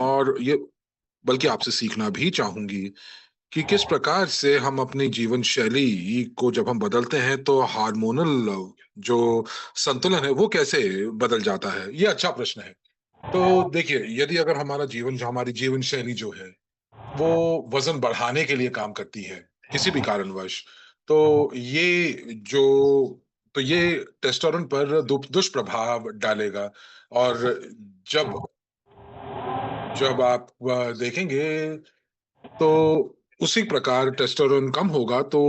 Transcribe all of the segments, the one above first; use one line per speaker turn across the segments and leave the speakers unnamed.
और ये बल्कि आपसे सीखना भी चाहूंगी कि किस प्रकार से हम अपनी जीवन शैली को जब हम बदलते हैं तो हार्मोनल जो संतुलन है वो कैसे बदल जाता है। ये अच्छा प्रश्न है। तो देखिए, यदि अगर हमारी जीवन शैली जो है वो वजन बढ़ाने के लिए काम करती है किसी भी कारणवश, तो ये जो तो ये टेस्टोरेंट पर दुष्प्रभाव डालेगा। और जब जब आप देखेंगे तो उसी प्रकार टेस्टोस्टेरोन कम होगा तो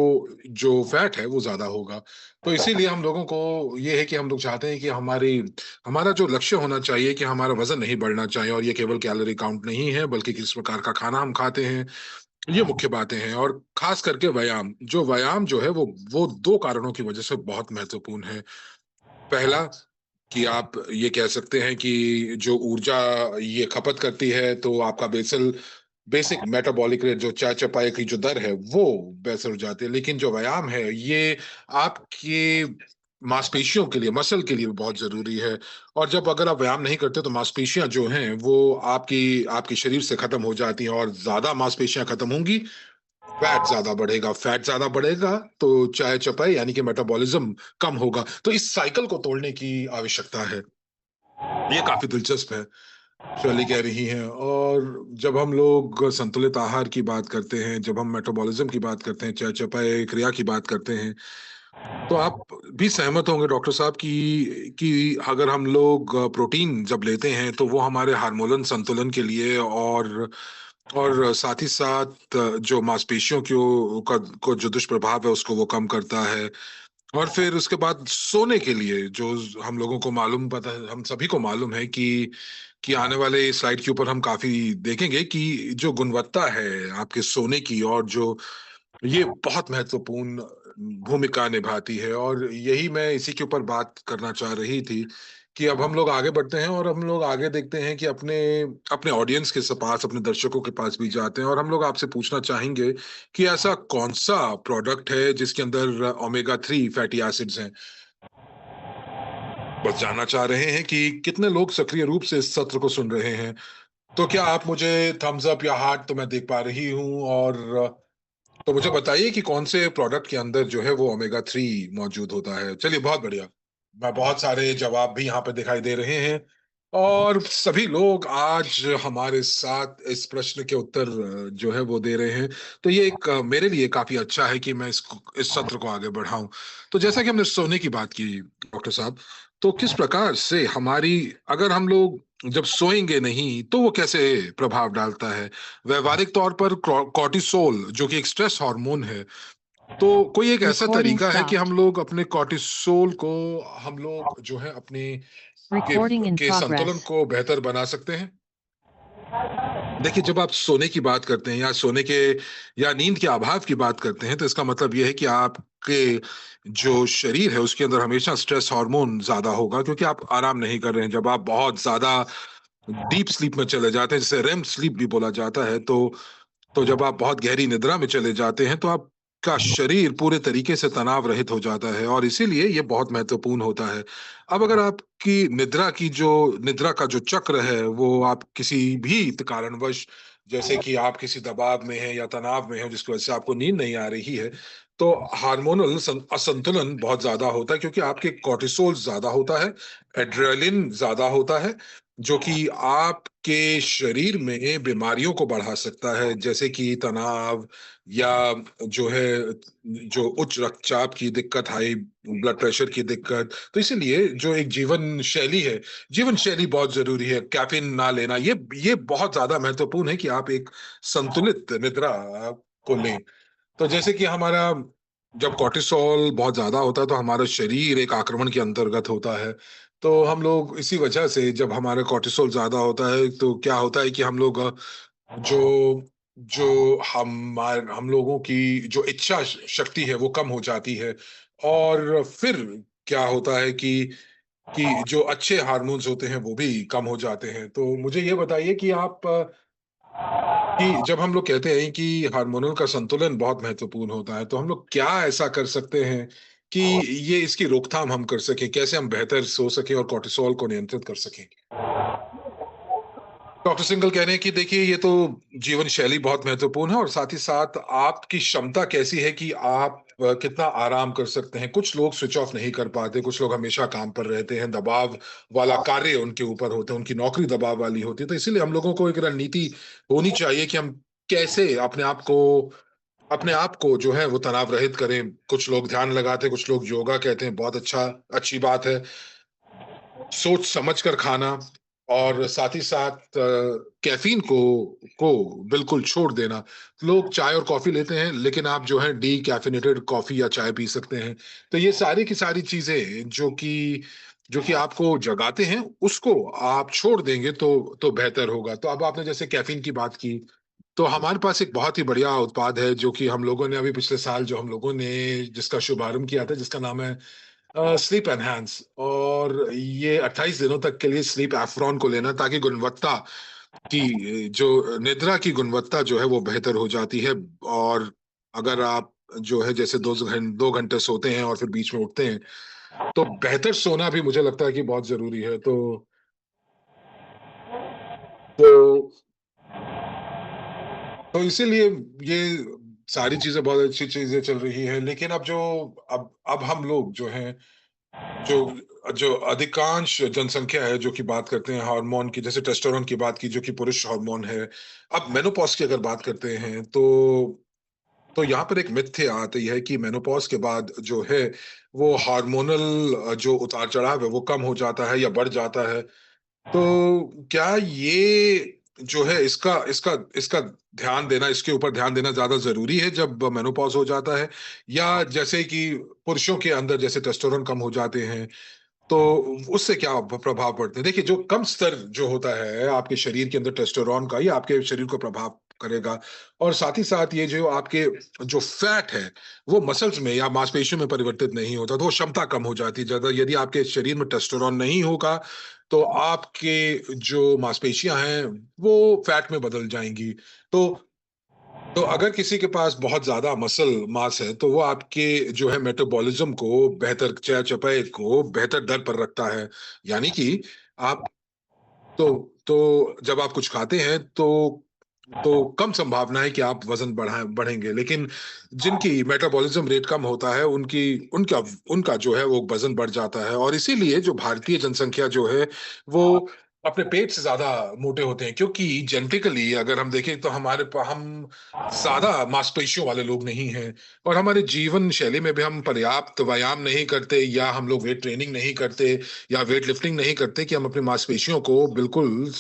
जो फैट है वो ज्यादा होगा। तो इसीलिए हम लोगों को ये है कि हम लोग चाहते हैं कि हमारा जो लक्ष्य होना चाहिए कि हमारा वजन नहीं बढ़ना चाहिए, और ये केवल कैलोरी काउंट नहीं है बल्कि किस प्रकार का खाना हम खाते हैं, ये मुख्य बातें हैं। और खास करके व्यायाम जो है वो दो कारणों की वजह से बहुत महत्वपूर्ण है। पहला, कि आप ये कह सकते हैं कि जो ऊर्जा ये खपत करती है, तो आपका बेसिक मेटाबॉलिक रेट, जो चाय चपाई की जो दर है वो बेहतर हो जाती है। लेकिन जो व्यायाम है ये आपके मांसपेशियों के लिए, मसल के लिए भी बहुत जरूरी है। और जब अगर आप व्यायाम नहीं करते तो मांसपेशियां जो हैं वो आपकी आपके शरीर से खत्म हो जाती हैं, और ज्यादा मांसपेशियां खत्म होंगी, फैट ज्यादा बढ़ेगा, तो चाय चपाई यानी कि मेटाबॉलिज्म कम होगा। तो इस साइकिल को तोड़ने की आवश्यकता है। ये काफी दिलचस्प है, शैली कह रही हैं। और जब हम लोग संतुलित आहार की बात करते हैं, जब हम मेटाबॉलिज्म की बात करते हैं, चाय चपाई क्रिया की बात करते हैं, तो आप भी सहमत होंगे डॉक्टर साहब कि अगर हम लोग प्रोटीन जब लेते हैं तो वो हमारे हार्मोनल संतुलन के लिए, और साथ ही साथ जो मांसपेशियों को जो दुष्प्रभाव है उसको वो कम करता है। और फिर उसके बाद सोने के लिए, जो हम लोगों को मालूम पता है, हम सभी को मालूम है कि आने वाले स्लाइड के ऊपर हम काफी देखेंगे कि जो गुणवत्ता है आपके सोने की, और जो ये बहुत महत्वपूर्ण भूमिका निभाती है। और यही मैं इसी के ऊपर बात करना चाह रही थी कि अब हम लोग आगे बढ़ते हैं और हम लोग आगे देखते हैं कि अपने अपने ऑडियंस के पास, अपने दर्शकों के पास भी जाते हैं, और हम लोग आपसे पूछना चाहेंगे कि ऐसा कौन सा प्रोडक्ट है जिसके अंदर ओमेगा 3 फैटी एसिड्स हैं। बस जानना चाह रहे हैं कि कितने लोग सक्रिय रूप से इस सत्र को सुन रहे हैं। तो क्या आप मुझे थम्स अप या हार्ट, तो मैं देख पा रही हूँ। और तो मुझे बताइए कि कौन से प्रोडक्ट के अंदर जो है वो ओमेगा 3 मौजूद होता है। चलिए, बहुत बढ़िया। मैं बहुत सारे जवाब भी यहाँ पे दिखाई दे रहे हैं, और सभी लोग आज हमारे साथ इस प्रश्न के उत्तर जो है वो दे रहे हैं। तो ये एक मेरे लिए काफी अच्छा है कि मैं इस सत्र को आगे बढ़ाऊं। तो जैसा कि हमने सोने की बात की डॉक्टर साहब, तो किस प्रकार से अगर हम लोग जब सोएंगे नहीं तो वो कैसे प्रभाव डालता है। व्यवहारिक तौर पर कॉर्टिसोल जो कि एक स्ट्रेस हार्मोन है, तो कोई एक ऐसा
Recording
तरीका है कि
stopped.
हम लोग जो है अपने
Recording in
के संतुलन
progress.
को बेहतर बना सकते हैं। देखिए, जब आप सोने की बात करते हैं, या नींद के अभाव की बात करते हैं, तो इसका मतलब यह है कि आपके जो शरीर है उसके अंदर हमेशा स्ट्रेस हार्मोन ज्यादा होगा, क्योंकि आप आराम नहीं कर रहे हैं। जब आप बहुत ज्यादा डीप स्लीप में चले जाते हैं, जिसे रेम स्लीप भी बोला जाता है, तो जब आप बहुत गहरी निद्रा में चले जाते हैं तो आपका शरीर पूरे तरीके से तनाव रहित हो जाता है, और इसीलिए ये बहुत महत्वपूर्ण होता है। अब अगर आपकी निद्रा का जो चक्र है वो आप किसी भी कारणवश, जैसे कि आप किसी दबाव में हैं या तनाव में हैं जिसकी वजह से आपको नींद नहीं आ रही है, तो असंतुलन बहुत ज्यादा होता है, क्योंकि आपके कॉर्टिसोल ज्यादा होता है, एड्रेनलिन ज्यादा होता है, जो कि आपके शरीर में बीमारियों को बढ़ा सकता है, जैसे कि तनाव, या जो है जो उच्च रक्तचाप की दिक्कत, हाई ब्लड प्रेशर की दिक्कत। तो इसीलिए जो एक जीवन शैली बहुत जरूरी है। कैफीन ना लेना, ये बहुत ज्यादा महत्वपूर्ण है कि आप एक संतुलित निद्रा को लें। तो जैसे कि जब कॉर्टिसोल बहुत ज्यादा होता है तो हमारा शरीर एक आक्रमण के अंतर्गत होता है। तो हम लोग इसी वजह से, जब हमारा कॉर्टिसोल ज्यादा होता है तो क्या होता है कि हम लोग जो जो हम लोगों की जो इच्छा शक्ति है वो कम हो जाती है। और फिर क्या होता है कि जो अच्छे हार्मोन्स होते हैं वो भी कम हो जाते हैं। तो मुझे ये बताइए कि जब हम लोग कहते हैं कि हार्मोनल का संतुलन बहुत महत्वपूर्ण होता है, तो हम लोग क्या ऐसा कर सकते हैं कि ये इसकी रोकथाम हम कर सकें, कैसे हम बेहतर सो सकें और कॉर्टिसोल को नियंत्रित कर सकें। डॉक्टर सिंघल कह रहे हैं कि देखिए ये तो जीवन शैली बहुत महत्वपूर्ण है और साथ ही साथ आपकी क्षमता कैसी है कि आप कितना आराम कर सकते हैं। कुछ लोग स्विच ऑफ नहीं कर पाते, कुछ लोग हमेशा काम पर रहते हैं, दबाव वाला कार्य उनके ऊपर होते हैं, उनकी नौकरी दबाव वाली होती है। तो इसीलिए हम लोगों को एक रणनीति होनी चाहिए कि हम कैसे अपने आप को जो है वो तनाव रहित करें। कुछ लोग ध्यान लगाते हैं, कुछ लोग योगा कहते हैं, बहुत अच्छी बात है। सोच समझ कर खाना और साथ ही साथ कैफीन को बिल्कुल छोड़ देना। लोग चाय और कॉफी लेते हैं, लेकिन आप जो है डी कैफिनेटेड कॉफी या चाय पी सकते हैं। तो ये सारी की सारी चीजें जो कि आपको जगाते हैं, उसको आप छोड़ देंगे तो बेहतर होगा। तो अब आपने जैसे कैफीन की बात की, तो हमारे पास एक बहुत ही बढ़िया उत्पाद है जो कि हम लोगों ने अभी पिछले साल जो हम लोगों ने जिसका शुभारंभ किया था, जिसका नाम है स्लीप एनहांस। और ये 28 दिनों तक के लिए स्लीप एफ्रॉन को लेना, ताकि गुणवत्ता की जो निद्रा की गुणवत्ता जो है वो बेहतर हो जाती है। और अगर आप जो है जैसे 2 घंटे सोते हैं और फिर बीच में उठते हैं, तो बेहतर सोना भी मुझे लगता है कि बहुत जरूरी है। तो तो इसीलिए ये सारी चीजें बहुत अच्छी चीजें चल रही है। लेकिन अब हम लोग जो हैं, जो जो अधिकांश जनसंख्या है जो कि बात करते हैं हार्मोन की, जैसे टेस्टोस्टेरोन की बात की जो कि पुरुष हार्मोन है। अब मेनोपॉज की अगर बात करते हैं, तो यहाँ पर एक मिथ्या आती है कि मेनोपॉज के बाद जो है वो हार्मोनल जो उतार चढ़ाव है वो कम हो जाता है या बढ़ जाता है। तो क्या ये जो है इसका इसका इसका ध्यान देना, इसके ऊपर ध्यान देना ज्यादा जरूरी है जब मेनोपॉज हो जाता है, या जैसे कि पुरुषों के अंदर जैसे टेस्टोस्टेरोन कम हो जाते हैं, तो उससे क्या प्रभाव पड़ते हैं? देखिए, जो कम स्तर जो होता है आपके शरीर के अंदर टेस्टोस्टेरोन का, ये आपके शरीर को प्रभाव करेगा। और साथ ही साथ ये जो आपके जो फैट है वो मसल्स में या मांसपेशियों में परिवर्तित नहीं होता, तो वो क्षमता कम हो जाती है। ज्यादा यदि आपके शरीर में टेस्टोस्टेरोन नहीं होगा, तो आपके जो मांसपेशियां हैं वो फैट में बदल जाएंगी। तो तो अगर किसी के पास बहुत ज्यादा मसल मास है, तो वो आपके जो है मेटाबॉलिज्म को बेहतर, चयापचय को बेहतर दर पर रखता है। यानी कि आप तो तो जब आप कुछ खाते हैं, तो कम संभावना है कि आप वजन बढ़ेंगे। लेकिन जिनकी मेटाबॉलिज्म रेट कम होता है, उनकी उनका उनका जो है वो वजन बढ़ जाता है। और इसीलिए जो भारतीय जनसंख्या जो है वो अपने पेट से ज्यादा मोटे होते हैं, क्योंकि जेनेटिकली अगर हम देखें तो हम ज्यादा मांसपेशियों वाले लोग नहीं हैं। और हमारे जीवन शैली में भी हम पर्याप्त व्यायाम नहीं करते, या हम लोग वेट ट्रेनिंग नहीं करते, या वेट लिफ्टिंग नहीं करते कि हम अपनी मांसपेशियों को बिल्कुल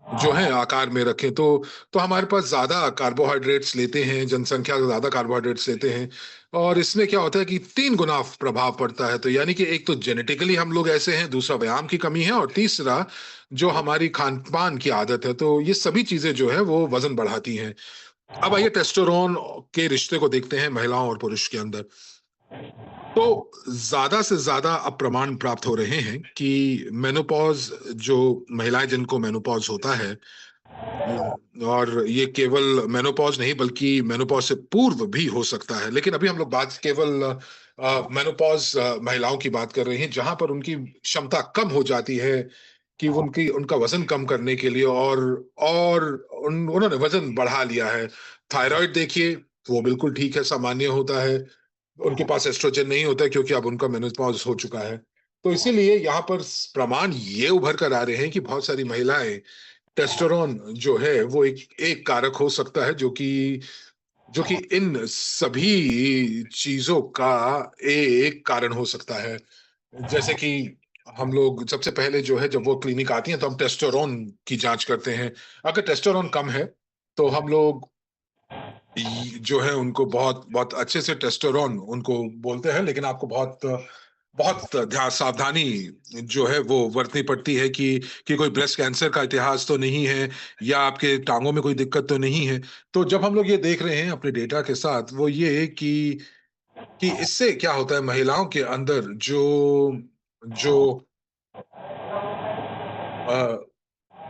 जो है आकार में रखें। तो हमारे पास ज्यादा कार्बोहाइड्रेट्स लेते हैं, जनसंख्या ज्यादा कार्बोहाइड्रेट्स लेते हैं। और इसमें क्या होता है कि 3 गुना प्रभाव पड़ता है। तो यानी कि एक तो जेनेटिकली हम लोग ऐसे हैं, दूसरा व्यायाम की कमी है, और तीसरा जो हमारी खान पान की आदत है। तो ये सभी चीजें जो है वो वजन बढ़ाती हैं। अब आइए टेस्टोस्टेरोन के रिश्ते को देखते हैं महिलाओं और पुरुष के अंदर। तो ज्यादा से ज्यादा अब प्रमाण प्राप्त हो रहे हैं कि मेनोपॉज, जो महिलाएं जिनको मेनोपॉज होता है, और ये केवल मेनोपॉज नहीं बल्कि मेनोपॉज से पूर्व भी हो सकता है। लेकिन अभी हम लोग बात केवल मेनोपॉज महिलाओं की बात कर रहे हैं, जहां पर उनकी क्षमता कम हो जाती है कि उनका वजन कम करने के लिए, और उन्होंने वजन बढ़ा लिया है। थायराइड देखिए, वो बिल्कुल ठीक है, सामान्य होता है। उनके पास एस्ट्रोजन नहीं होता है क्योंकि अब उनका मेनोपॉज हो चुका है। तो इसीलिए यहाँ पर प्रमाण ये उभर कर आ रहे हैं कि बहुत सारी महिलाएं, टेस्टोस्टेरोन जो है वो एक कारक हो सकता है जो कि इन सभी चीजों का एक कारण हो सकता है। जैसे कि हम लोग सबसे पहले जो है, जब वो क्लिनिक आती हैं तो हम टेस्टोस्टेरोन की जांच करते हैं। अगर टेस्टोस्टेरोन कम है, तो हम लोग जो है उनको बहुत बहुत अच्छे से टेस्टोस्टेरोन उनको बोलते हैं। लेकिन आपको बहुत बहुत ध्यान सावधानी जो है वो बरतनी पड़ती है कि कोई ब्रेस्ट कैंसर का इतिहास तो नहीं है, या आपके टांगों में कोई दिक्कत तो नहीं है। तो जब हम लोग ये देख रहे हैं अपने डेटा के साथ, वो ये कि इससे क्या होता है, महिलाओं के अंदर जो जो अ,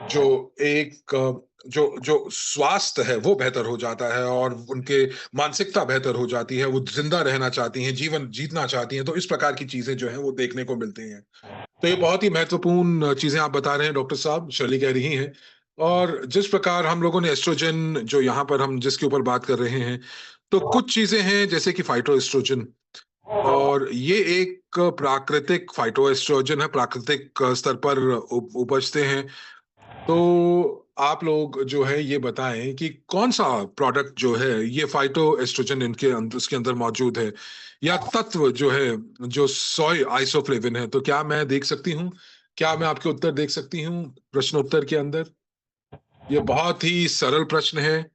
जो एक जो जो स्वास्थ्य है वो बेहतर हो जाता है, और उनके मानसिकता बेहतर हो जाती है। वो जिंदा रहना चाहती हैं, जीवन जीतना चाहती हैं। तो इस प्रकार की चीजें जो है वो देखने को मिलती हैं। तो ये बहुत ही महत्वपूर्ण चीजें आप बता रहे हैं डॉक्टर साहब, शर्ली कह रही हैं। और जिस प्रकार हम लोगों ने एस्ट्रोजन, जो यहाँ पर हम जिसके ऊपर बात कर रहे हैं, तो कुछ चीजें हैं जैसे कि फाइटो एस्ट्रोजन, और ये एक प्राकृतिक फाइटो एस्ट्रोजन है, प्राकृतिक स्तर पर उपजते हैं। तो आप लोग जो है ये बताएं कि कौन सा प्रोडक्ट जो है ये फाइटो एस्ट्रोजन इनके अंदर, उसके अंदर मौजूद है, या तत्व जो है जो सोय आइसोफ्लेविन है। तो क्या मैं देख सकती हूँ, क्या मैं आपके उत्तर देख सकती हूँ प्रश्न उत्तर के अंदर? ये बहुत ही सरल प्रश्न है।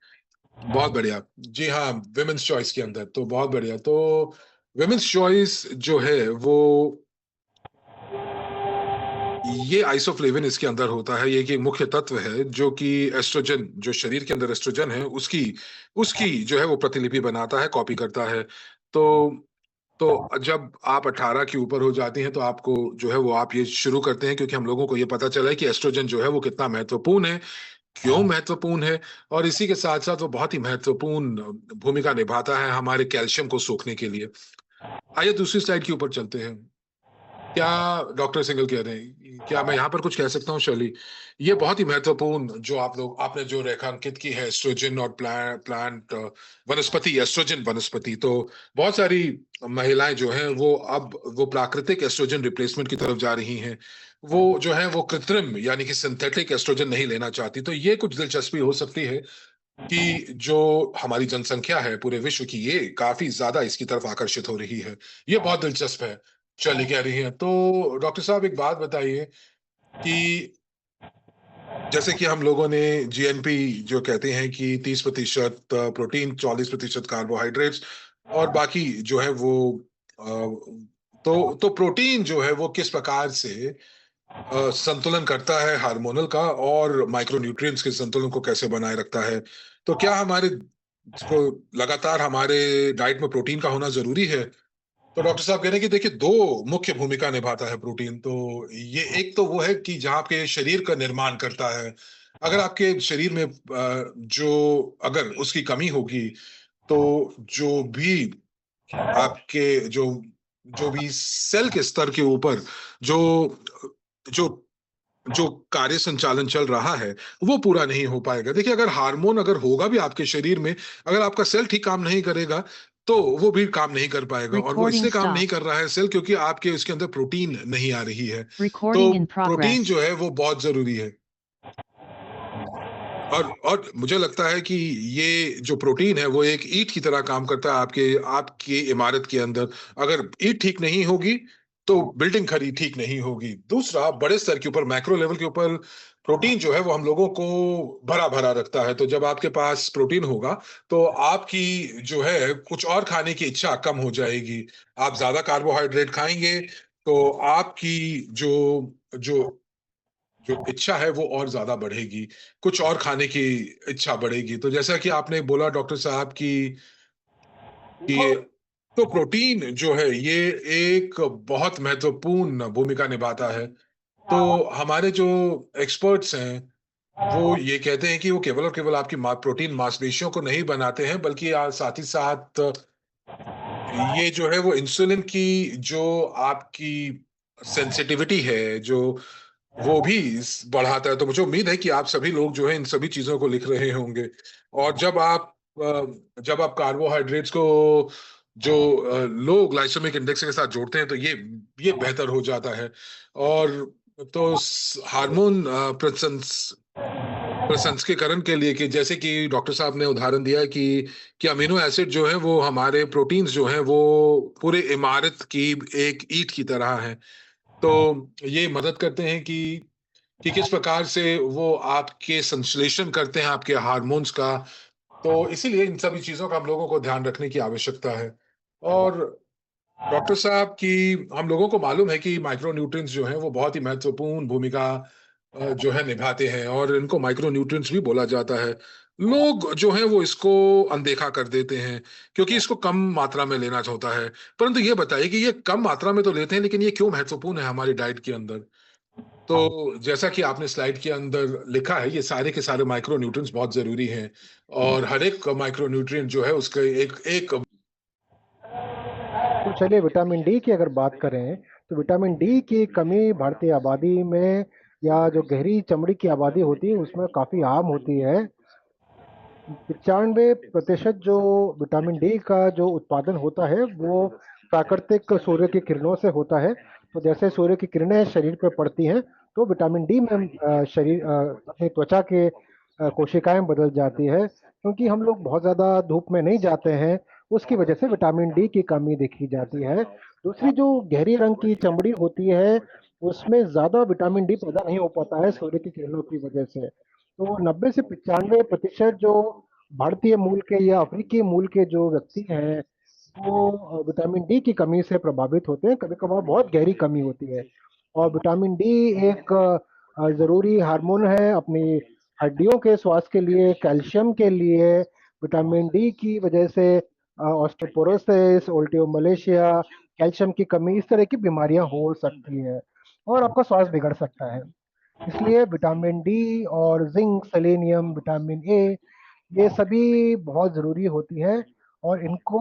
बहुत बढ़िया। जी हाँ, विमेंस चॉइस के अंदर, तो बहुत बढ़िया। तो विमेंस चॉइस जो है वो, ये आइसोफ्लेविन इसके अंदर होता है। ये एक मुख्य तत्व है जो कि एस्ट्रोजन, जो शरीर के अंदर एस्ट्रोजन है उसकी उसकी जो है वो प्रतिलिपि बनाता है, कॉपी करता है। तो तो जब आप 18 के ऊपर हो जाती हैं तो आपको जो है वो आप ये शुरू करते हैं, क्योंकि हम लोगों को ये पता चला है कि एस्ट्रोजन जो है वो कितना महत्वपूर्ण है, क्यों महत्वपूर्ण है, और इसी के साथ साथ वो बहुत ही महत्वपूर्ण भूमिका निभाता है हमारे कैल्शियम को सोखने के लिए। आइए दूसरी स्लाइड के ऊपर चलते हैं। क्या डॉक्टर सिंगल कह रहे हैं, क्या मैं यहाँ पर कुछ कह सकता हूँ शैली? ये बहुत ही महत्वपूर्ण जो आपने जो रेखांकित की है, एस्ट्रोजन और प्लांट वनस्पति, एस्ट्रोजन वनस्पति। तो बहुत सारी महिलाएं जो हैं वो अब वो प्राकृतिक एस्ट्रोजन रिप्लेसमेंट की तरफ जा रही हैं। वो जो है वो कृत्रिम यानी कि सिंथेटिक एस्ट्रोजन नहीं लेना चाहती। तो ये कुछ दिलचस्पी हो सकती है कि जो हमारी जनसंख्या है पूरे विश्व की, ये काफी ज्यादा इसकी तरफ आकर्षित हो रही है। ये बहुत दिलचस्प है। चलिए, कह रही है तो डॉक्टर साहब एक बात बताइए कि जैसे कि हम लोगों ने जीएनपी जो कहते हैं कि 30% प्रोटीन, 40% कार्बोहाइड्रेट्स, और बाकी जो है वो अ, तो प्रोटीन जो है वो किस प्रकार से संतुलन करता है हार्मोनल का, और माइक्रोन्यूट्रिएंट्स के संतुलन को कैसे बनाए रखता है? तो क्या हमारे को लगातार हमारे डाइट में प्रोटीन का होना जरूरी है? तो डॉक्टर साहब कह रहे हैं कि देखिए, दो मुख्य भूमिका निभाता है प्रोटीन। तो ये एक तो वो है कि जहाँ आपके शरीर का निर्माण करता है। अगर आपके शरीर में अगर उसकी कमी होगी, तो जो भी आपके जो भी सेल के स्तर के ऊपर जो जो जो कार्य संचालन चल रहा है वो पूरा नहीं हो पाएगा। देखिए, अगर हार्मोन अगर होगा भी आपके शरीर में, अगर आपका सेल ठीक काम नहीं करेगा तो वो भी काम नहीं कर पाएगा। और वो
Recording
इसलिए काम नहीं
stopped.
कर रहा है सेल, क्योंकि आपके उसके अंदर प्रोटीन नहीं आ रही है। तो
Recording in
प्रोटीन
progress.
जो है वो बहुत जरूरी है। और मुझे लगता है कि ये जो प्रोटीन है वो एक ईंट की तरह काम करता है आपके आपकी इमारत के अंदर। अगर ईंट ठीक नहीं होगी तो बिल्डिंग खरी ठीक नहीं होगी। दूसरा, बड़े स्तर के ऊपर, मैक्रो लेवल के ऊपर, प्रोटीन जो है वो हम लोगों को भरा भरा रखता है। तो जब आपके पास प्रोटीन होगा तो आपकी जो है कुछ और खाने की इच्छा कम हो जाएगी। आप ज्यादा कार्बोहाइड्रेट खाएंगे तो आपकी जो जो जो इच्छा है वो और ज्यादा बढ़ेगी, कुछ और खाने की इच्छा बढ़ेगी। तो जैसा कि आपने बोला डॉक्टर साहब कि तो प्रोटीन जो है ये एक बहुत महत्वपूर्ण भूमिका निभाता है। तो हमारे जो एक्सपर्ट्स हैं वो ये कहते हैं कि वो केवल और केवल आपकी प्रोटीन मांसपेशियों को नहीं बनाते हैं, बल्कि साथ ही साथ ये जो है वो इंसुलिन की जो आपकी सेंसिटिविटी है, जो वो भी बढ़ाता है। तो मुझे उम्मीद है कि आप सभी लोग जो है इन सभी चीजों को लिख रहे होंगे। और जब आप कार्बोहाइड्रेट्स को जो लो ग्लाइसेमिक इंडेक्स के साथ जोड़ते हैं तो ये बेहतर हो जाता है। और तो हार्मोन प्रसंस्करण के लिए, कि जैसे कि डॉक्टर साहब ने उदाहरण दिया है कि अमीनो एसिड जो है वो हमारे प्रोटीन्स जो है वो पूरे इमारत की एक ईंट की तरह है। तो ये मदद करते हैं कि किस प्रकार से वो आपके संश्लेषण करते हैं आपके हार्मोन्स का। तो इसीलिए इन सभी चीजों का हम लोगों को ध्यान रखने की आवश्यकता है। और डॉक्टर साहब की हम लोगों को मालूम है कि माइक्रो न्यूट्रिएंट्स जो हैं वो बहुत ही महत्वपूर्ण भूमिका जो है निभाते हैं, और इनको माइक्रो न्यूट्रिएंट्स भी बोला जाता है। लोग जो हैं वो इसको अनदेखा कर देते हैं क्योंकि इसको कम मात्रा में लेना होता है। परंतु ये बताइए कि ये कम मात्रा में तो लेते हैं, लेकिन ये क्यों महत्वपूर्ण है हमारी डाइट के अंदर? तो जैसा कि आपने स्लाइड के अंदर लिखा है, ये सारे के सारे माइक्रो न्यूट्रिएंट्स बहुत जरूरी हैं, और हर एक माइक्रो न्यूट्रिएंट जो है उसके एक एक
तो चलिए विटामिन डी की अगर बात करें तो विटामिन डी की कमी भारतीय आबादी में
या जो गहरी चमड़ी की आबादी होती है उसमें काफ़ी आम होती है। 95% जो विटामिन डी का जो उत्पादन होता है वो प्राकृतिक सूर्य की किरणों से होता है। तो जैसे सूर्य की किरणें शरीर पर पड़ती हैं तो विटामिन डी में अपनी त्वचा के कोशिकाएं बदल जाती है, क्योंकि हम लोग बहुत ज़्यादा धूप में नहीं जाते हैं। उसकी वजह से विटामिन डी की कमी देखी जाती है। दूसरी जो गहरी रंग की चमड़ी होती है उसमें ज़्यादा विटामिन डी पैदा नहीं हो पाता है सूर्य की किरणों की वजह से। तो 90 से 95% जो भारतीय मूल के या अफ्रीकी मूल के जो व्यक्ति हैं वो विटामिन डी की कमी से प्रभावित होते हैं। कभी कभार बहुत गहरी कमी होती है। और विटामिन डी एक जरूरी हार्मोन है अपनी हड्डियों के स्वास्थ्य के लिए, कैल्शियम के लिए। विटामिन डी की वजह से ऑस्टियोपोरोसिस, ओल्टियोमलेशिया, कैल्शियम की कमी, इस तरह की बीमारियां हो सकती है और आपका स्वास्थ्य बिगड़ सकता है। इसलिए विटामिन डी और जिंक, सेलेनियम, विटामिन ए, ये सभी बहुत ज़रूरी होती है और इनको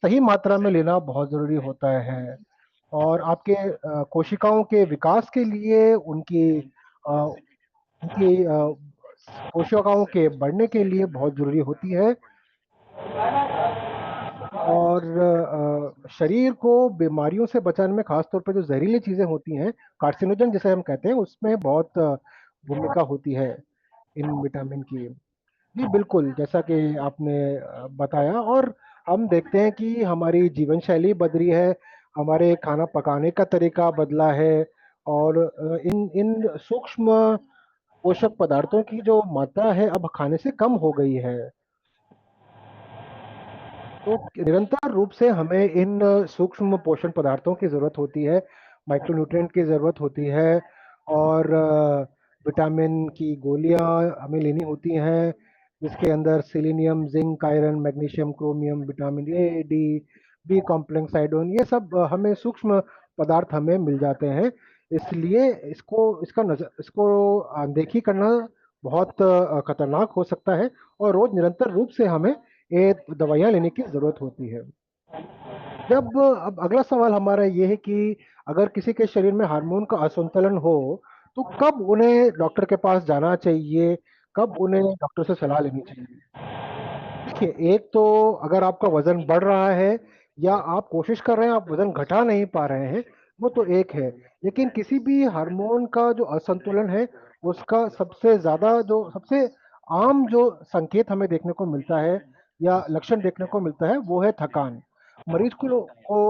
सही मात्रा में लेना बहुत ज़रूरी होता है। और आपके कोशिकाओं के विकास के लिए, उनकी कोशिकाओं के बढ़ने के लिए बहुत ज़रूरी होती है। और शरीर को बीमारियों से बचाने में खास तौर पर जो जहरीली चीज़ें होती हैं, कार्सिनोजन जिसे हम कहते हैं, उसमें बहुत भूमिका होती है इन विटामिन की। जी बिल्कुल, जैसा कि आपने बताया। और हम देखते हैं कि हमारी जीवन शैली बदली है, हमारे खाना पकाने का तरीका बदला है और इन इन सूक्ष्म पोषक पदार्थों की जो मात्रा है अब खाने से कम हो गई है। तो निरंतर रूप से हमें इन सूक्ष्म पोषण पदार्थों की ज़रूरत होती है, माइक्रोन्यूट्रिएंट की ज़रूरत होती है। और विटामिन की गोलियां हमें लेनी होती हैं जिसके अंदर selenium, zinc, iron, magnesium, chromium, vitamin A, D, B complex, iodine, ये सब हमें सूक्ष्म पदार्थ हमें मिल जाते हैं। इसलिए इसको अनदेखी करना बहुत खतरनाक हो सकता है और रोज निरंतर रूप से हमें ये दवाइयाँ लेने की ज़रूरत होती है। जब अब अगला सवाल हमारा ये है कि अगर किसी के शरीर में हार्मोन का असंतुलन हो तो कब उन्हें डॉक्टर के पास जाना चाहिए, कब उन्हें डॉक्टर से सलाह लेनी चाहिए? देखिए, एक तो अगर आपका वजन बढ़ रहा है या आप कोशिश कर रहे हैं, आप वजन घटा नहीं पा रहे हैं, वो तो एक है। लेकिन किसी भी हार्मोन का जो असंतुलन है उसका सबसे आम जो संकेत हमें देखने को मिलता है या लक्षण देखने को मिलता है वो है थकान। मरीज को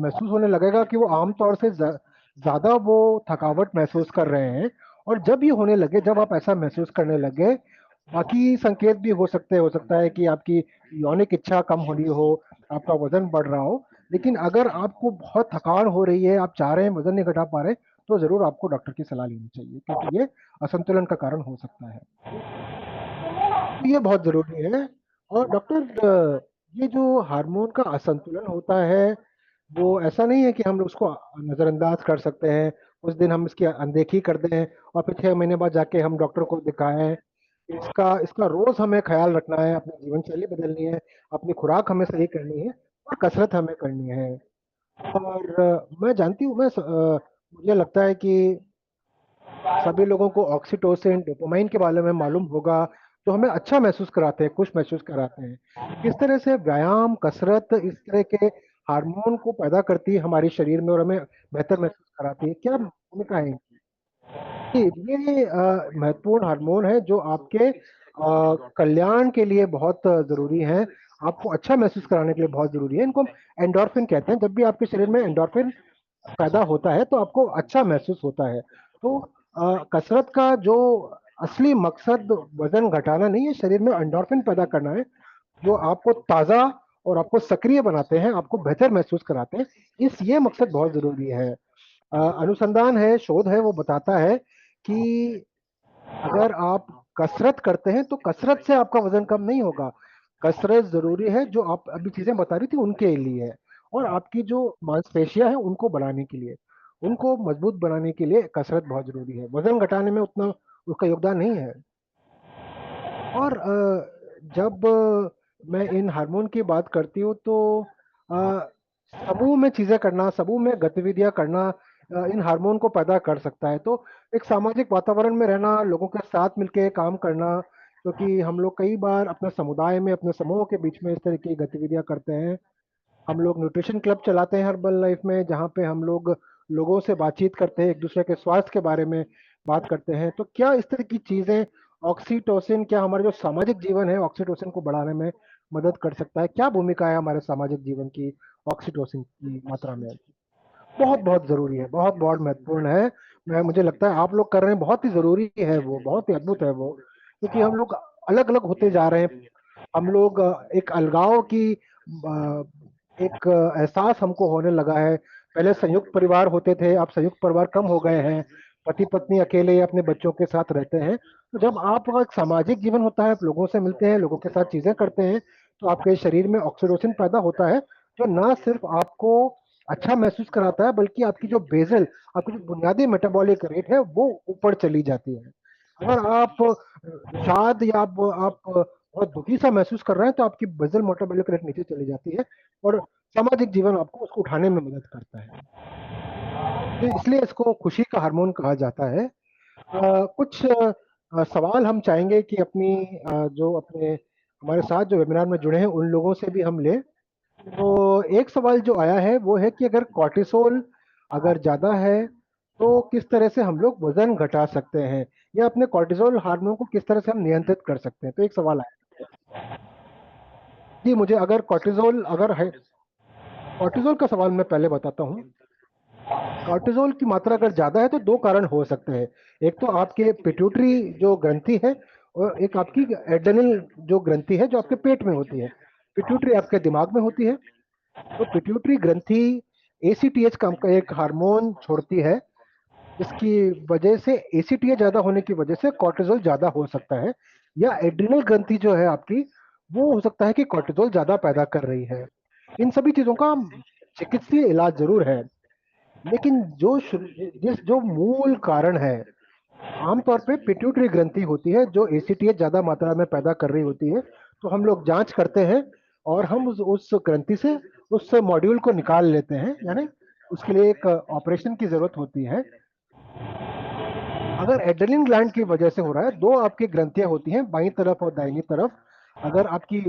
महसूस होने लगेगा कि वो आमतौर से ज्यादा वो थकावट महसूस कर रहे हैं। और जब ये होने लगे, जब आप ऐसा महसूस करने लगे, बाकी संकेत भी हो सकता है कि आपकी यौनिक इच्छा कम हो रही हो, आपका वजन बढ़ रहा हो। लेकिन अगर आपको बहुत थकान हो रही है, आप चाह रहे हैं, वजन नहीं घटा पा रहे, तो जरूर आपको डॉक्टर की सलाह लेनी चाहिए, क्योंकि ये असंतुलन का कारण हो सकता है। तो ये बहुत जरूरी है। और डॉक्टर, ये जो हार्मोन का असंतुलन होता है वो ऐसा नहीं है कि हम उसको नजरअंदाज कर सकते हैं, उस दिन हम इसकी अनदेखी कर दें और फिर 6 महीने बाद जाके हम डॉक्टर को दिखाएं। इसका इसका रोज हमें ख्याल रखना है, अपनी जीवन शैली बदलनी है, अपनी खुराक हमें सही करनी है और कसरत हमें करनी है। और मैं जानती हूँ, मुझे लगता है कि सभी लोगों को ऑक्सीटोसिन, डोपामाइन के बारे में मालूम होगा, जो हमें अच्छा महसूस कराते हैं, खुश महसूस कराते हैं। किस तरह से व्यायाम, कसरत इस तरह के हार्मोन को पैदा करती है हमारे शरीर में और हमें बेहतर महसूस कराती है, क्या भूमिका है इनकी? जी, ये महत्वपूर्ण हार्मोन है जो आपके कल्याण के लिए बहुत ज़रूरी है, आपको अच्छा महसूस कराने के लिए बहुत ज़रूरी है। इनको हम एंडोर्फिन कहते हैं। जब भी आपके शरीर में एंडोर्फिन पैदा होता है तो आपको अच्छा महसूस होता है। तो कसरत का जो असली मकसद वजन घटाना नहीं है, शरीर में एंडोर्फिन पैदा करना है, जो आपको ताज़ा और आपको सक्रिय बनाते हैं, आपको बेहतर महसूस कराते हैं। ये मकसद बहुत ज़रूरी है। अनुसंधान है, शोध है, वो बताता है कि अगर आप कसरत करते हैं तो कसरत से आपका वजन कम नहीं होगा। कसरत जरूरी है, जो आप अभी चीजें बता रही थी उनके लिए है, और आपकी जो मांसपेशियां हैं उनको बढ़ाने के लिए, उनको मजबूत बनाने के लिए कसरत बहुत जरूरी है। वजन घटाने में उतना उसका योगदान नहीं है। और जब मैं इन हार्मोन की बात करती हूँ तो अ, समूह में चीजें करना, समूह में गतिविधियां करना, इन हार्मोन को पैदा कर सकता है। तो एक सामाजिक वातावरण में रहना, लोगों के साथ मिलके काम करना, क्योंकि हम लोग कई बार अपने समुदाय में, अपने समूह के बीच में इस तरह की गतिविधियां करते हैं। हम लोग न्यूट्रिशन क्लब चलाते हैं हर्बल लाइफ में, जहाँ पे हम लोग लोगों से बातचीत करते हैं, एक दूसरे के स्वास्थ्य के बारे में बात करते हैं। तो क्या इस तरह की चीजें, ऑक्सीटोसिन, क्या हमारे जो सामाजिक जीवन है ऑक्सीटोसिन को बढ़ाने में मदद कर सकता है? क्या भूमिका है हमारे सामाजिक जीवन की ऑक्सीटोसिन की मात्रा में? बहुत बहुत जरूरी है, बहुत बहुत महत्वपूर्ण है। मैं मुझे लगता है आप लोग कर रहे हैं, बहुत ही जरूरी है वो, बहुत ही अद्भुत है वो, क्योंकि हम लोग अलग अलग होते जा रहे हैं। हम लोग एक अलगाव की एक एहसास हमको होने लगा है। पहले संयुक्त परिवार होते थे, अब संयुक्त परिवार कम हो गए हैं, पति पत्नी अकेले या अपने बच्चों के साथ रहते हैं। तो जब आपका एक सामाजिक जीवन होता है, आप लोगों से मिलते हैं, लोगों के साथ चीजें करते हैं, तो आपके शरीर में ऑक्सीटोसिन पैदा होता है, जो ना सिर्फ आपको अच्छा महसूस कराता है, बल्कि आपकी जो बेजल, आपकी जो बुनियादी मेटाबॉलिक रेट है वो ऊपर चली जाती है। अगर आप शायद या आप बहुत दुखी सा महसूस कर रहे हैं, तो आपकी बेजल मेटाबॉलिक रेट नीचे चली जाती है, और सामाजिक जीवन आपको उसको उठाने में मदद करता है। तो इसलिए इसको खुशी का हार्मोन कहा जाता है। कुछ सवाल हम चाहेंगे कि अपनी जो अपने हमारे साथ जो वेबिनार में जुड़े हैं उन लोगों से भी हम लें। तो एक सवाल जो आया है वो है कि अगर कॉर्टिसोल अगर ज्यादा है तो किस तरह से हम लोग वजन घटा सकते हैं, या अपने कॉर्टिसोल हार्मोन को किस तरह से हम नियंत्रित कर सकते हैं? तो एक सवाल आया जी मुझे, अगर कॉर्टिसोल अगर है, कॉर्टिसोल का सवाल मैं पहले बताता हूँ। कॉर्टिसोल की मात्रा अगर ज्यादा है तो दो कारण हो सकते हैं। एक तो आपके पिट्यूटरी जो ग्रंथि है, और एक आपकी एड्रेनल जो ग्रंथि है जो आपके पेट में होती है। पिट्यूटरी आपके दिमाग में होती है। तो पिट्यूटरी ग्रंथि एसीटीएच का एक हार्मोन छोड़ती है, इसकी वजह से एसीटीएच ज्यादा होने की वजह से कॉर्टिसोल ज्यादा हो सकता है। या एड्रिनल ग्रंथि जो है आपकी, वो हो सकता है कि कॉर्टिसोल ज्यादा पैदा कर रही है। इन सभी चीजों का चिकित्सीय इलाज जरूर है, लेकिन जो मूल कारण है, आमतौर पे पिट्यूटरी ग्रंथि होती है जो एसीटीएच ज्यादा मात्रा में पैदा कर रही होती है। तो हम लोग जांच करते हैं और हम उस ग्रंथि से उस मॉड्यूल को निकाल लेते हैं, यानी उसके लिए एक ऑपरेशन की जरूरत होती है। अगर एड्रेनलिन ग्लैंड की वजह से हो रहा है, दो आपकी ग्रंथियां होती हैं, बाईं तरफ और दाहिनी तरफ। अगर आपकी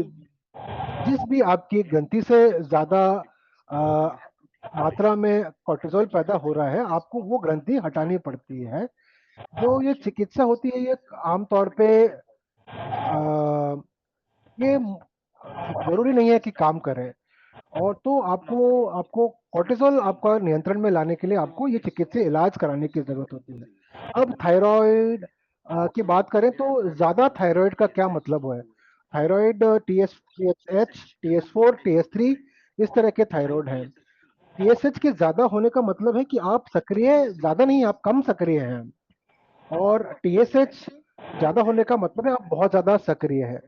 जिस भी आपकी ग्रंथि से ज्यादा अ, मात्रा में कॉर्टिसोल पैदा हो रहा है, आपको वो ग्रंथि हटानी पड़ती है। जो ये चिकित्सा होती है, ये आमतौर पे ये जरूरी नहीं है कि काम करे। और तो आपको आपको कॉर्टिसोल आपका नियंत्रण में लाने के लिए आपको ये चिकित्सीय इलाज कराने की जरूरत होती है। अब थायराइड की बात करें तो ज्यादा थायराइड का क्या मतलब है? थायराइड TSH, TS4, TS3, इस तरह के थायराइड हैं। TSH के ज्यादा होने का मतलब है कि आप सक्रिय ज्यादा नहीं, आप कम सक्रिय हैं। और TSH ज्यादा होने का मतलब है आप बहुत ज्यादा सक्रिय है।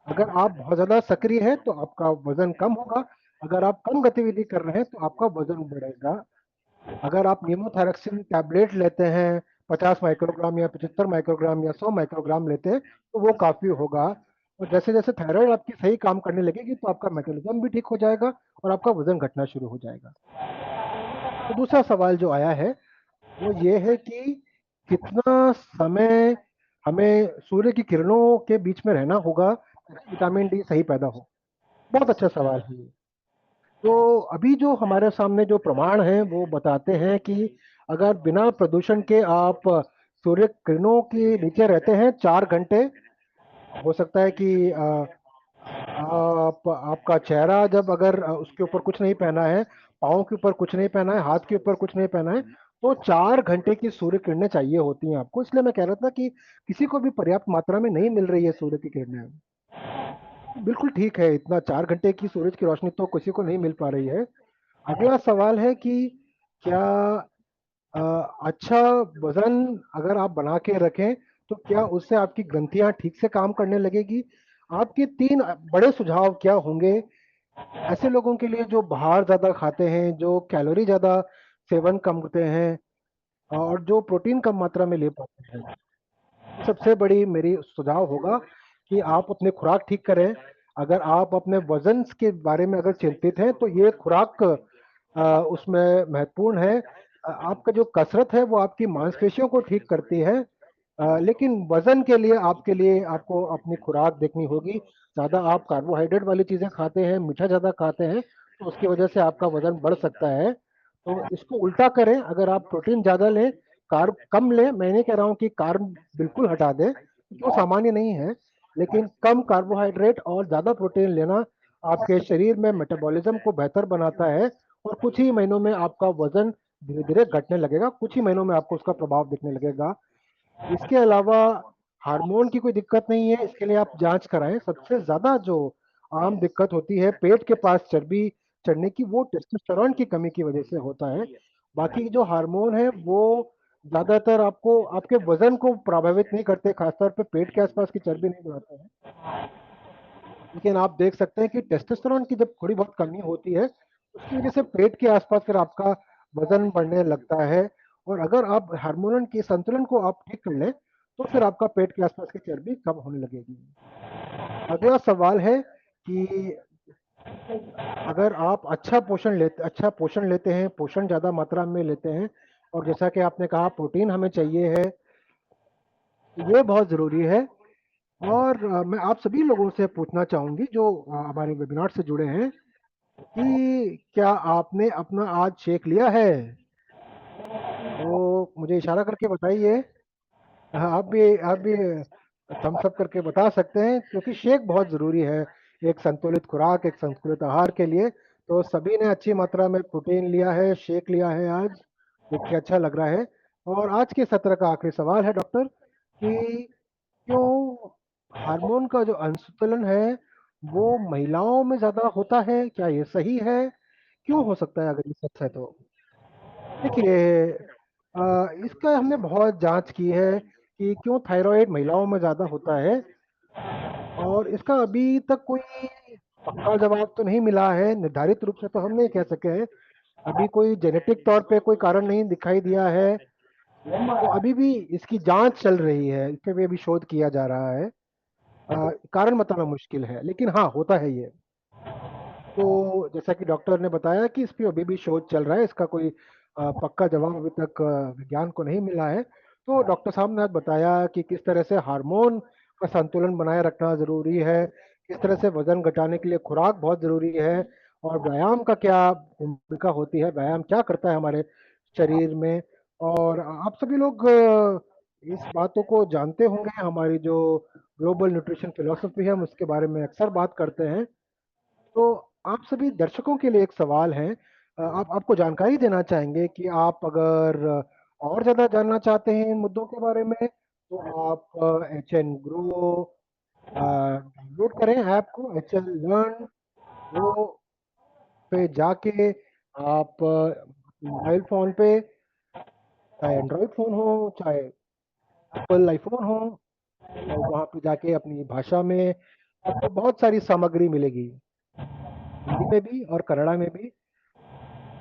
अगर आप बहुत ज्यादा सक्रिय है तो आपका वजन कम होगा, अगर आप कम गतिविधि कर रहे हैं तो आपका वजन बढ़ेगा। अगर आप नीमोथायरक्सिन टैबलेट लेते हैं 50 माइक्रोग्राम या 75 माइक्रोग्राम या 100 माइक्रोग्राम लेते हैं, तो वो काफी होगा। और जैसे जैसे थायराइड आपकी सही काम करने लगेगी तो आपका मेटाबॉलिज्म भी ठीक हो जाएगा और आपका वजन घटना शुरू हो जाएगा। तो दूसरा सवाल जो आया है वो ये है कि कितना समय हमें सूर्य की किरणों के बीच में रहना होगा ताकि विटामिन डी सही पैदा हो? बहुत अच्छा सवाल है ये। तो अभी जो हमारे सामने जो प्रमाण हैं वो बताते हैं कि अगर बिना प्रदूषण के आप सूर्य किरणों के नीचे रहते हैं 4 घंटे, हो सकता है कि आप आपका चेहरा जब अगर उसके ऊपर कुछ नहीं पहना है, पाँव के ऊपर कुछ नहीं पहना है, हाथ के ऊपर कुछ नहीं पहना है, तो 4 घंटे की सूर्य किरणें चाहिए होती हैं आपको। इसलिए मैं कह रहा था कि किसी को भी पर्याप्त मात्रा में नहीं मिल रही है सूर्य की किरणें। बिल्कुल ठीक है, इतना 4 घंटे की सूरज की रोशनी तो किसी को नहीं मिल पा रही है। अगला सवाल है कि क्या अ, अच्छा वजन अगर आप बना के रखें तो क्या उससे आपकी ग्रंथियां ठीक से काम करने लगेगी? आपके 3 बड़े सुझाव क्या होंगे ऐसे लोगों के लिए जो बाहर ज्यादा खाते हैं, जो कैलोरी ज्यादा सेवन कम करते हैं, और जो प्रोटीन कम मात्रा में ले पाते हैं? सबसे बड़ी मेरी सुझाव होगा कि आप अपने खुराक ठीक करें। अगर आप अपने वजन के बारे में अगर चिंतित हैं तो ये खुराक उसमें महत्वपूर्ण है। आपका जो कसरत है वो आपकी मांसपेशियों को ठीक करती है, लेकिन वजन के लिए आपके लिए आपको अपनी खुराक देखनी होगी। ज़्यादा आप कार्बोहाइड्रेट वाली चीज़ें खाते हैं, मीठा ज़्यादा खाते हैं, तो उसकी वजह से आपका वजन बढ़ सकता है। तो इसको उल्टा करें, अगर आप प्रोटीन ज़्यादा लें, कार्ब कम लें। मैं नहीं कह रहा हूँ कि कार्ब बिल्कुल हटा दें, क्योंकि वो सामान्य नहीं है, लेकिन कम कार्बोहाइड्रेट और ज़्यादा प्रोटीन लेना आपके शरीर में मेटाबॉलिज्म को बेहतर बनाता है, और कुछ ही महीनों में आपका वजन धीरे धीरे घटने लगेगा, कुछ ही महीनों में आपको उसका प्रभाव दिखने लगेगा। इसके अलावा हार्मोन की कोई दिक्कत नहीं है, इसके लिए आप जांच कराएं। सबसे ज्यादा जो आम दिक्कत होती है पेट के पास चर्बी चढ़ने की, वो टेस्टोस्टेरोन की कमी की वजह से होता है। बाकी जो हार्मोन है वो ज्यादातर आपको आपके वजन को प्रभावित नहीं करते, खासतौर पे पेट के आसपास की चर्बी नहीं बढ़ाते हैं। लेकिन आप देख सकते हैं कि टेस्टोस्टेरोन की जब थोड़ी बहुत कमी होती है, उसकी वजह से पेट के आसपास फिर आपका वजन बढ़ने लगता है। और अगर आप हार्मोन के संतुलन को आप ठीक कर लें, तो फिर आपका पेट के आसपास की चर्बी कम होने लगेगी। अगला सवाल है कि अगर आप अच्छा पोषण लेते हैं, पोषण ज्यादा मात्रा में लेते हैं, और जैसा कि आपने कहा प्रोटीन हमें चाहिए है, तो ये बहुत जरूरी है। और मैं आप सभी लोगों से पूछना चाहूंगी जो हमारे वेबिनार से जुड़े हैं, कि क्या आपने अपना आज शेक लिया है? तो मुझे इशारा करके बताइए। हाँ, आप भी थम्स अप करके बता सकते हैं, क्योंकि शेक बहुत ज़रूरी है एक संतुलित खुराक, एक संतुलित आहार के लिए। तो सभी ने अच्छी मात्रा में प्रोटीन लिया है, शेक लिया है आज, देख के अच्छा लग रहा है। और आज के सत्र का आखिरी सवाल है डॉक्टर, कि क्यों हार्मोन का जो असंतुलन है वो महिलाओं में ज़्यादा होता है? क्या ये सही है? क्यों हो सकता है अगर ये सच है तो? देखिए, इसका हमने बहुत जांच की है कि क्यों थायराइड महिलाओं में ज़्यादा होता है, और इसका अभी तक कोई पक्का जवाब तो नहीं मिला है। निर्धारित रूप से तो हम नहीं कह सके हैं, अभी कोई जेनेटिक तौर पे कोई कारण नहीं दिखाई दिया है। तो अभी भी इसकी जांच चल रही है, इस पे भी अभी शोध किया जा रहा है। कारण बताना मुश्किल है, लेकिन हाँ होता है ये। तो जैसा कि डॉक्टर ने बताया कि इस पे अभी भी शोध चल रहा है, इसका कोई पक्का जवाब अभी तक विज्ञान को नहीं मिला है। तो डॉक्टर साहब ने आज बताया कि किस तरह से हार्मोन का संतुलन बनाए रखना जरूरी है, किस तरह से वजन घटाने के लिए खुराक बहुत जरूरी है, और व्यायाम का क्या भूमिका होती है, व्यायाम क्या करता है हमारे शरीर में। और आप सभी लोग इस बातों को जानते होंगे। हमारी जो ग्लोबल न्यूट्रिशन फिलोसफी है हम उसके बारे में अक्सर बात करते हैं। तो आप सभी दर्शकों के लिए एक सवाल है, आप आपको जानकारी देना चाहेंगे कि आप अगर और ज़्यादा जानना चाहते हैं इन मुद्दों के बारे में, तो आप एच एन ग्रो डाउनलोड करें ऐप को, एच एन लर्न। वो पे जाके आप मोबाइल फ़ोन पे, चाहे एंड्रॉयड फ़ोन हो, चाहे एप्पल आईफोन हो, और वहाँ पे जाके अपनी भाषा में आपको बहुत सारी सामग्री मिलेगी, हिंदी में भी और कन्नड़ा में भी,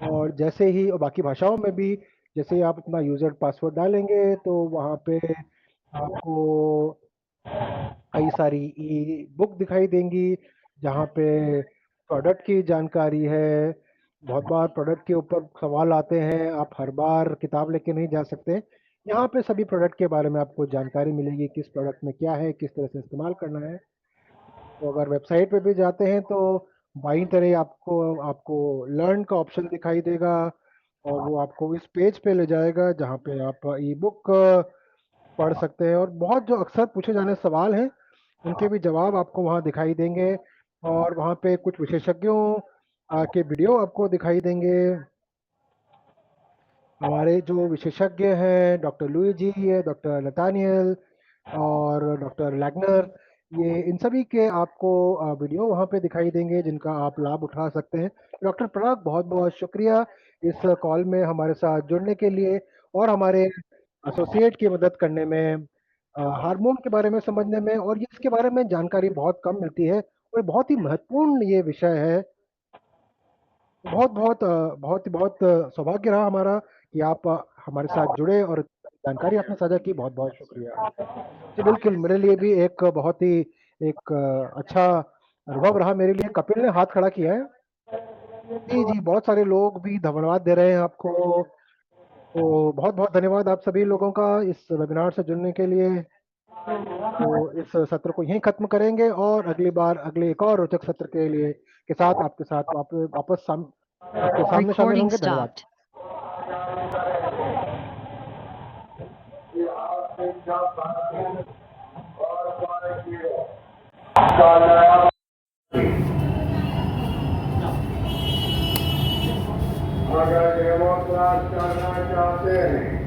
और जैसे ही और बाकी भाषाओं में भी। जैसे ही आप अपना यूज़र पासवर्ड डालेंगे, तो वहाँ पे आपको कई सारी ई बुक दिखाई देंगी, जहाँ पे प्रोडक्ट की जानकारी है। बहुत बार प्रोडक्ट के ऊपर सवाल आते हैं, आप हर बार किताब लेके नहीं जा सकते। यहाँ पे सभी प्रोडक्ट के बारे में आपको जानकारी मिलेगी, किस प्रोडक्ट में क्या है, किस तरह से इस्तेमाल करना है। तो अगर वेबसाइट पे भी जाते हैं तो बाईं तरह आपको आपको लर्न का ऑप्शन दिखाई देगा, और वो आपको इस पेज पे ले जाएगा जहाँ पे आप ई बुक पढ़ सकते हैं। और बहुत जो अक्सर पूछे जाने सवाल हैं उनके भी जवाब आपको वहाँ दिखाई देंगे, और वहाँ पे कुछ विशेषज्ञों के वीडियो आपको दिखाई देंगे। हमारे जो विशेषज्ञ हैं डॉक्टर लुई जी है, डॉक्टर नतानियल और डॉक्टर लैगनर, ये इन सभी के आपको वीडियो वहाँ पे दिखाई देंगे जिनका आप लाभ उठा सकते हैं। डॉक्टर पराग, बहुत बहुत शुक्रिया इस कॉल में हमारे साथ जुड़ने के लिए, और हमारे एसोसिएट की मदद करने में, हार्मोन के बारे में समझने में। और ये इसके बारे में जानकारी बहुत कम मिलती है, और बहुत ही महत्वपूर्ण ये विषय है। बहुत बहुत बहुत बहुत सौभाग्य रहा हमारा कि आप हमारे साथ जुड़े और जानकारी आपने साझा की। बहुत बहुत शुक्रिया जी। बिल्कुल, मेरे लिए भी एक बहुत ही एक अच्छा अनुभव रहा मेरे लिए। कपिल ने हाथ खड़ा किया है। जी जी, बहुत सारे लोग भी धन्यवाद दे रहे हैं आपको। तो बहुत-बहुत धन्यवाद आप सभी लोगों का इस वेबिनार से जुड़ने के लिए। तो इस सत्र को यहीं खत्म करेंगे और अगली बार अगले एक और रोचक सत्र के लिए के साथ आपके साथ वापस आपके सामने शामिल
Recording
होंगे। धन्यवाद।
stopped.
अगर डेमोक्रेट करना चाहते हैं